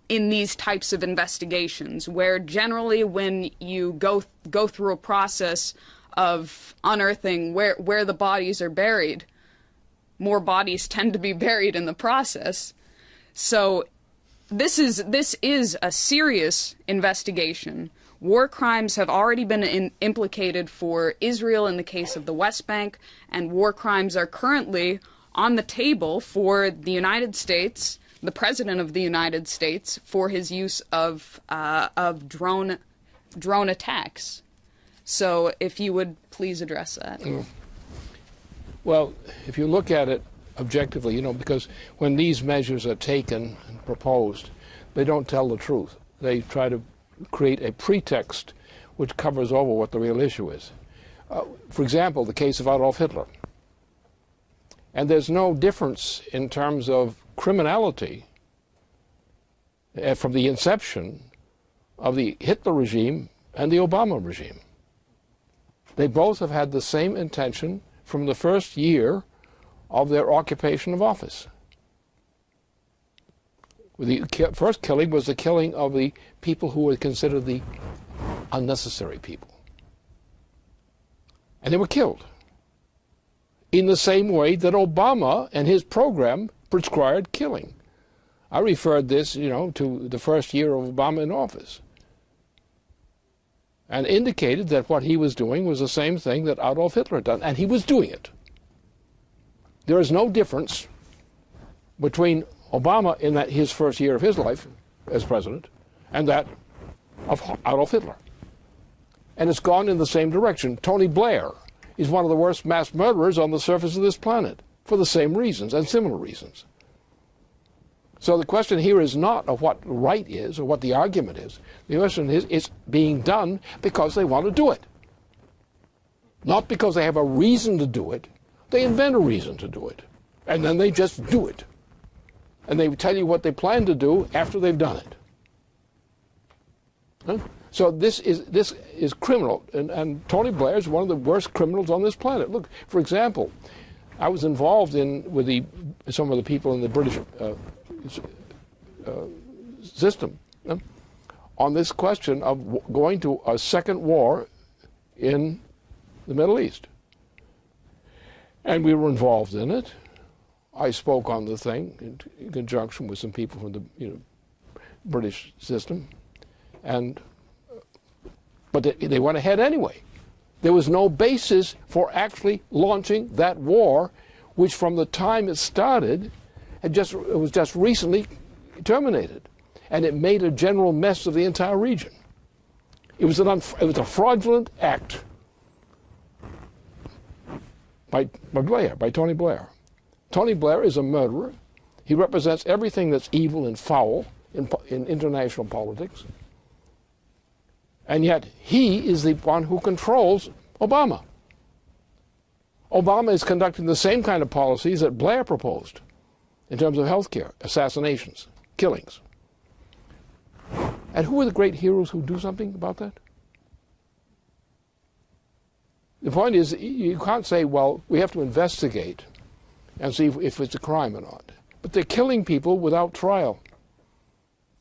these types of investigations, where generally when you go through a process of unearthing where the bodies are buried, more bodies tend to be buried in the process. So this is a serious investigation. War crimes have already been implicated for Israel in the case of the West Bank, and war crimes are currently on the table for the United States, the President of the United States, for his use of drone attacks. So if you would please address that.
Well, if you look at it objectively, because when these measures are taken and proposed, they don't tell the truth. They try to create a pretext which covers over what the real issue is. For example, the case of Adolf Hitler. And there's no difference in terms of criminality from the inception of the Hitler regime and the Obama regime. They both have had the same intention from the first year of their occupation of office. The first killing was the killing of the people who were considered the unnecessary people. And they were killed in the same way that Obama and his program prescribed killing. I referred this, to the first year of Obama in office, and indicated that what he was doing was the same thing that Adolf Hitler had done, and he was doing it. There is no difference between Obama in his first year of his life as president and that of Adolf Hitler. And it's gone in the same direction. Tony Blair is one of the worst mass murderers on the surface of this planet for the same reasons and similar reasons. So the question here is not of what right is or what the argument is. The question is it's being done because they want to do it. Not because they have a reason to do it. They invent a reason to do it. And then they just do it. And they tell you what they plan to do after they've done it. Huh? So this is criminal. And Tony Blair is one of the worst criminals on this planet. Look, for example, I was involved with some of the people in the British system on this question of going to a second war in the Middle East. And we were involved in it. I spoke on the thing in conjunction with some people from the British system, but they went ahead anyway. There was no basis for actually launching that war, which from the time it started, it was just recently terminated, and it made a general mess of the entire region. It was a fraudulent act by Tony Blair. Tony Blair is a murderer. He represents everything that's evil and foul in international politics. And yet he is the one who controls Obama. Obama is conducting the same kind of policies that Blair proposed in terms of health care, assassinations. killings. And who are the great heroes who do something about that? The point is, you can't say, well, we have to investigate and see if it's a crime or not. But they're killing people without trial.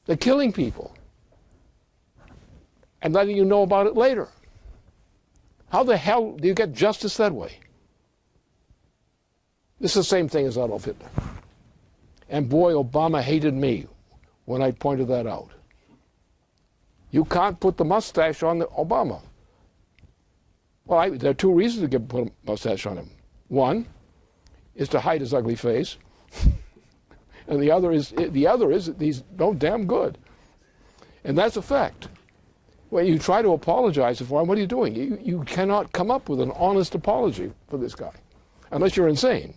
They're killing people and letting you know about it later. How the hell do you get justice that way? This is the same thing as Adolf Hitler. And boy, Obama hated me when I pointed that out. You can't put the mustache on Obama. Well, there are two reasons to put a mustache on him. One is to hide his ugly face, and the other is that he's no damn good. And that's a fact. When you try to apologize for him, what are you doing? You cannot come up with an honest apology for this guy, unless you're insane.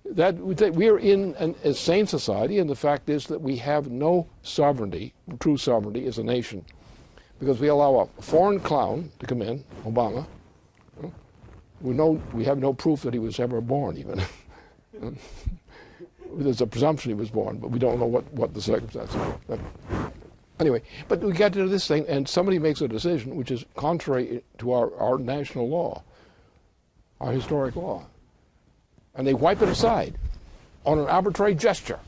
That we are in an insane society, and the fact is that we have no sovereignty, true sovereignty as a nation, because we allow a foreign clown to come in, Obama. We have no proof that he was ever born, even. There's a presumption he was born, but we don't know what the circumstances are. Anyway, but we get to this thing, and somebody makes a decision which is contrary to our national law, our historic law. And they wipe it aside on an arbitrary gesture.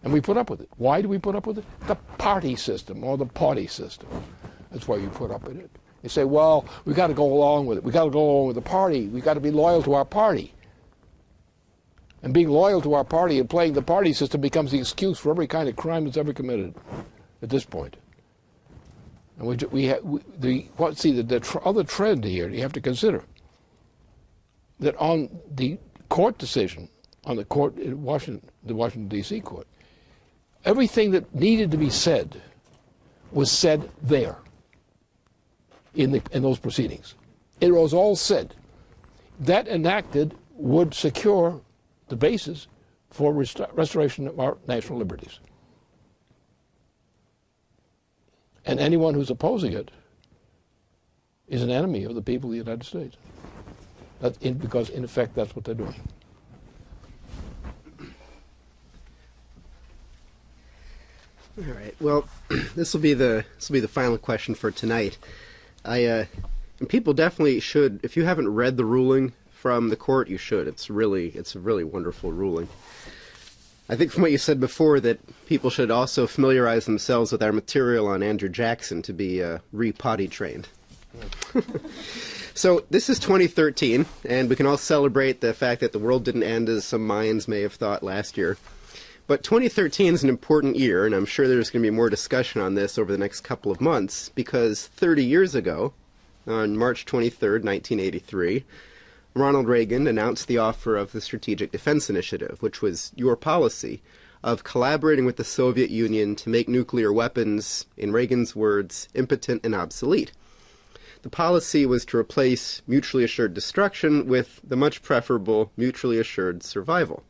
And we put up with it. Why do we put up with it? The party system or the party system. That's why you put up with it. They say, well, we've got to go along with it. We've got to go along with the party. We've got to be loyal to our party. And being loyal to our party and playing the party system becomes the excuse for every kind of crime that's ever committed at this point. And the other trend here you have to consider that on the court decision, on the court in Washington, the Washington, D.C. court, everything that needed to be said was said there in those proceedings. It was all said. That enacted would secure the basis for restoration of our national liberties. And anyone who's opposing it is an enemy of the people of the United States. Because, in effect, that's what they're doing.
All right. Well, this will be the final question for tonight. And people definitely should. If you haven't read the ruling from the court, you should. It's a really wonderful ruling. I think from what you said before that people should also familiarize themselves with our material on Andrew Jackson to be re-potty trained. So this is 2013, and we can all celebrate the fact that the world didn't end as some Mayans may have thought last year. But 2013 is an important year, and I'm sure there's going to be more discussion on this over the next couple of months, because 30 years ago, on March 23rd, 1983, Ronald Reagan announced the offer of the Strategic Defense Initiative, which was your policy of collaborating with the Soviet Union to make nuclear weapons, in Reagan's words, impotent and obsolete. The policy was to replace mutually assured destruction with the much preferable mutually assured survival.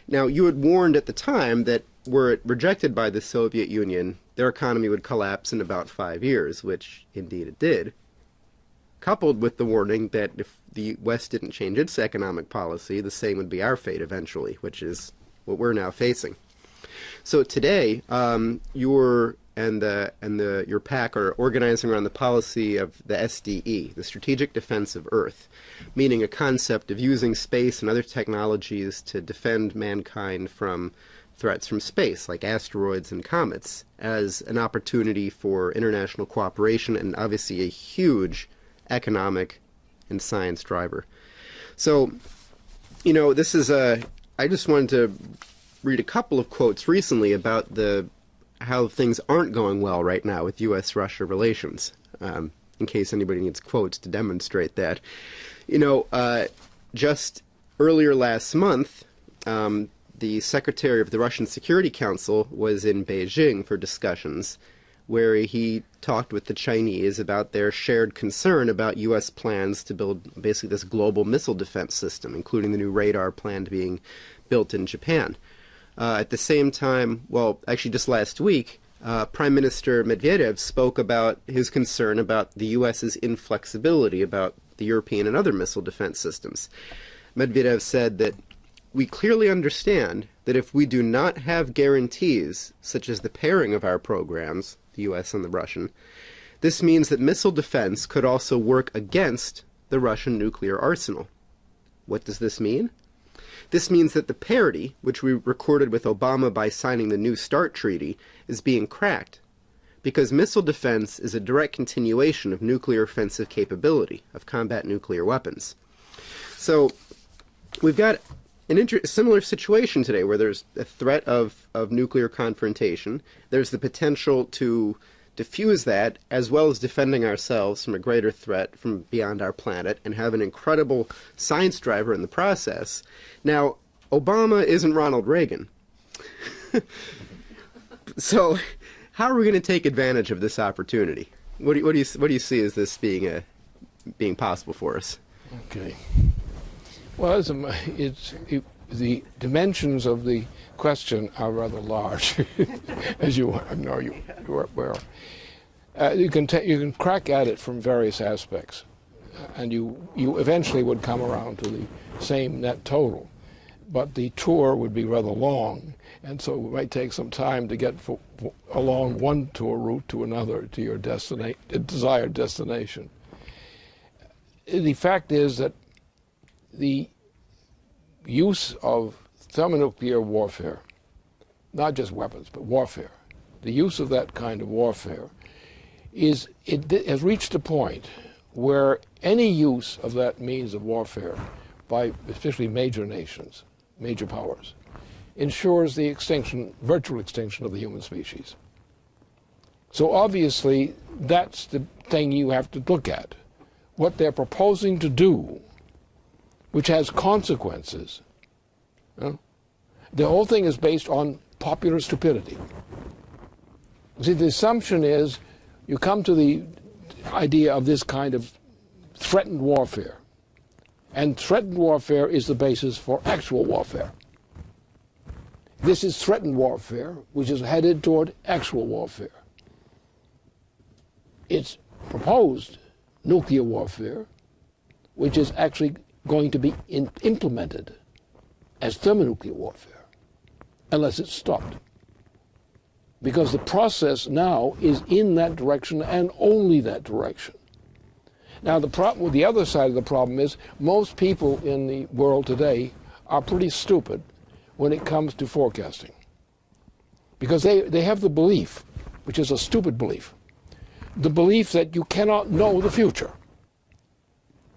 Now, you had warned at the time that were it rejected by the Soviet Union, their economy would collapse in about 5 years, which indeed it did, coupled with the warning that if the West didn't change its economic policy, the same would be our fate eventually, which is what we're now facing. So today, your PAC are organizing around the policy of the SDE, the Strategic Defense of Earth, meaning a concept of using space and other technologies to defend mankind from threats from space, like asteroids and comets, as an opportunity for international cooperation and obviously a huge economic and science driver. So, this is I just wanted to read a couple of quotes recently about how things aren't going well right now with U.S.-Russia relations, in case anybody needs quotes to demonstrate that. Just earlier last month, the secretary of the Russian Security Council was in Beijing for discussions where he talked with the Chinese about their shared concern about U.S. plans to build basically this global missile defense system, including the new radar planned being built in Japan. At the same time, actually just last week, Prime Minister Medvedev spoke about his concern about the U.S.'s inflexibility about the European and other missile defense systems. Medvedev said that we clearly understand that if we do not have guarantees, such as the pairing of our programs, the U.S. and the Russian, this means that missile defense could also work against the Russian nuclear arsenal. What does this mean? This means that the parity, which we recorded with Obama by signing the New START Treaty, is being cracked, because missile defense is a direct continuation of nuclear offensive capability, of combat nuclear weapons. So we've got a similar situation today where there's a threat of nuclear confrontation. There's the potential to diffuse that, as well as defending ourselves from a greater threat from beyond our planet, and have an incredible science driver in the process. Now, Obama isn't Ronald Reagan. So how are we going to take advantage of this opportunity? What do you see as this being possible for us?
Okay. Well, the dimensions of the question are rather large, as you know you are aware. You can crack at it from various aspects, and you eventually would come around to the same net total, but the tour would be rather long, and so it might take some time to get along one tour route to another to your desired destination. The fact is that the use of thermonuclear warfare, not just weapons, but warfare, the use of that kind of warfare has reached a point where any use of that means of warfare by especially major nations, major powers, ensures the virtual extinction of the human species. So obviously, that's the thing you have to look at. What they're proposing to do, which has consequences. The whole thing is based on popular stupidity. See, the assumption is you come to the idea of this kind of threatened warfare, and threatened warfare is the basis for actual warfare. This is threatened warfare, which is headed toward actual warfare. It's proposed nuclear warfare, which is actually going to be implemented as thermonuclear warfare, unless it's stopped. Because the process now is in that direction and only that direction. Now, the problem with the other side of the problem is most people in the world today are pretty stupid when it comes to forecasting. Because they have the belief, which is a stupid belief, the belief that you cannot know the future.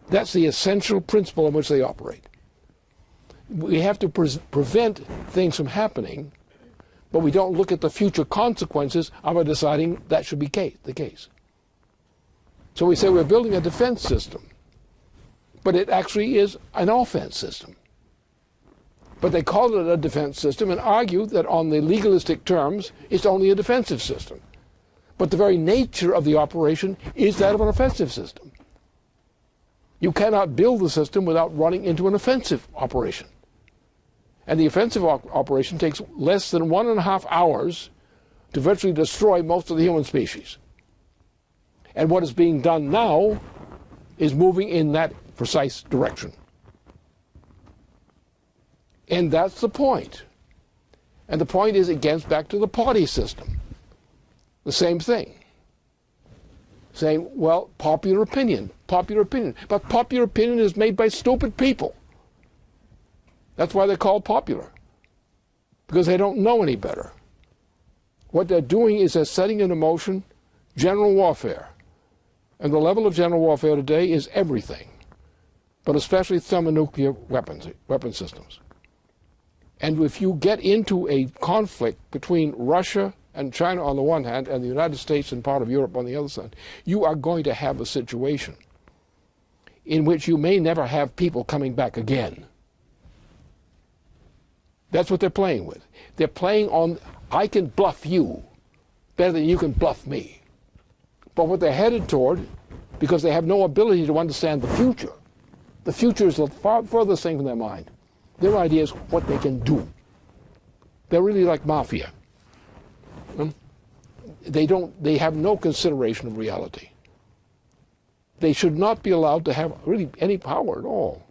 That's the essential principle on which they operate. We have to prevent things from happening, but we don't look at the future consequences of our deciding that should be the case. So we say we're building a defense system, but it actually is an offense system. But they call it a defense system and argue that on the legalistic terms, it's only a defensive system. But the very nature of the operation is that of an offensive system. You cannot build the system without running into an offensive operation. And the offensive operation takes less than 1.5 hours to virtually destroy most of the human species. And what is being done now is moving in that precise direction. And that's the point. And the point is it gets back to the party system. The same thing. Saying, well, popular opinion. But popular opinion is made by stupid people. That's why they're called popular. Because they don't know any better. What they're doing is they're setting into motion general warfare. And the level of general warfare today is everything, but especially thermonuclear weapon systems. And if you get into a conflict between Russia and China on the one hand, and the United States and part of Europe on the other side, you are going to have a situation in which you may never have people coming back again. That's what they're playing with. They're playing on, I can bluff you better than you can bluff me. But what they're headed toward, because they have no ability to understand the future is the furthest thing from their mind. Their idea is what they can do. They're really like mafia. They have no consideration of reality. They should not be allowed to have really any power at all.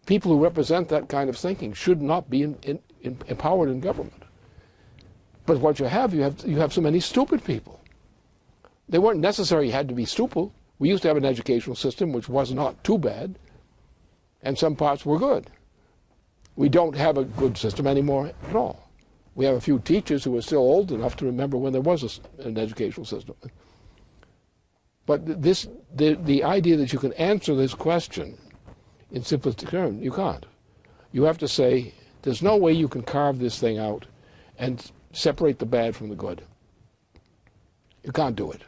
People who represent that kind of thinking should not be empowered in government. But what you have so many stupid people. They weren't necessarily had to be stupid. We used to have an educational system which was not too bad, and some parts were good. We don't have a good system anymore at all. We have a few teachers who are still old enough to remember when there was an educational system. But the idea that you can answer this question in simplistic terms, you can't. You have to say, there's no way you can carve this thing out and separate the bad from the good. You can't do it.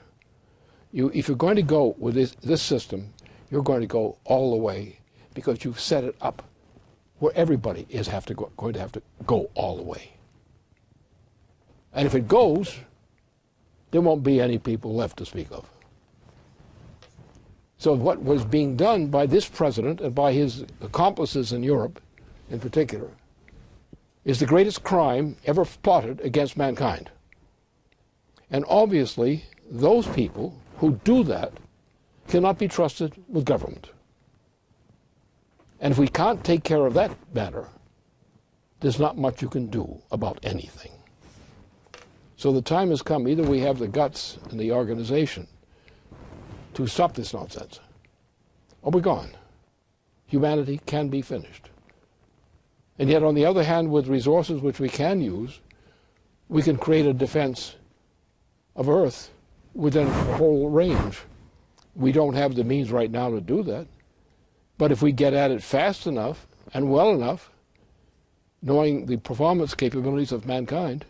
If you're going to go with this system, you're going to go all the way because you've set it up where everybody is going to have to go all the way. And if it goes, there won't be any people left to speak of. So what was being done by this president and by his accomplices in Europe in particular is the greatest crime ever plotted against mankind. And obviously, those people who do that cannot be trusted with government. And if we can't take care of that matter, there's not much you can do about anything. So the time has come, either we have the guts and the organization to stop this nonsense, or we're gone. Humanity can be finished. And yet, on the other hand, with resources which we can use, we can create a defense of Earth within a whole range. We don't have the means right now to do that. But if we get at it fast enough and well enough, knowing the performance capabilities of mankind,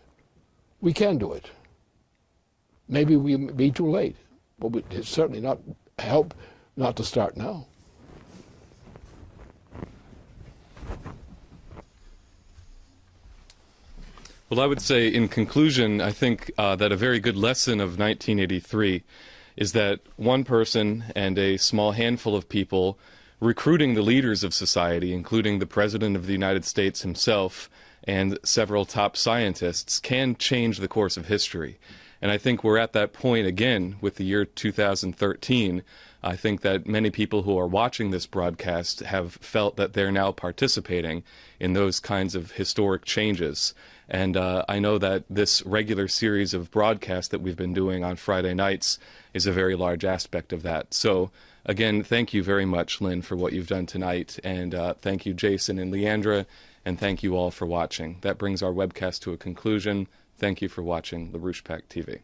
we can do it. Maybe we may be too late, but it's certainly not help not to start now.
Well, I would say in conclusion, I think that a very good lesson of 1983 is that one person and a small handful of people recruiting the leaders of society, including the President of the United States himself and several top scientists, can change the course of history. And I think we're at that point again with the year 2013. I think that many people who are watching this broadcast have felt that they're now participating in those kinds of historic changes. And I know that this regular series of broadcasts that we've been doing on Friday nights is a very large aspect of that. So again, thank you very much, Lynn, for what you've done tonight. And thank you, Jason and Leandra. And thank you all for watching. That brings our webcast to a conclusion. Thank you for watching LaRouche Pack TV.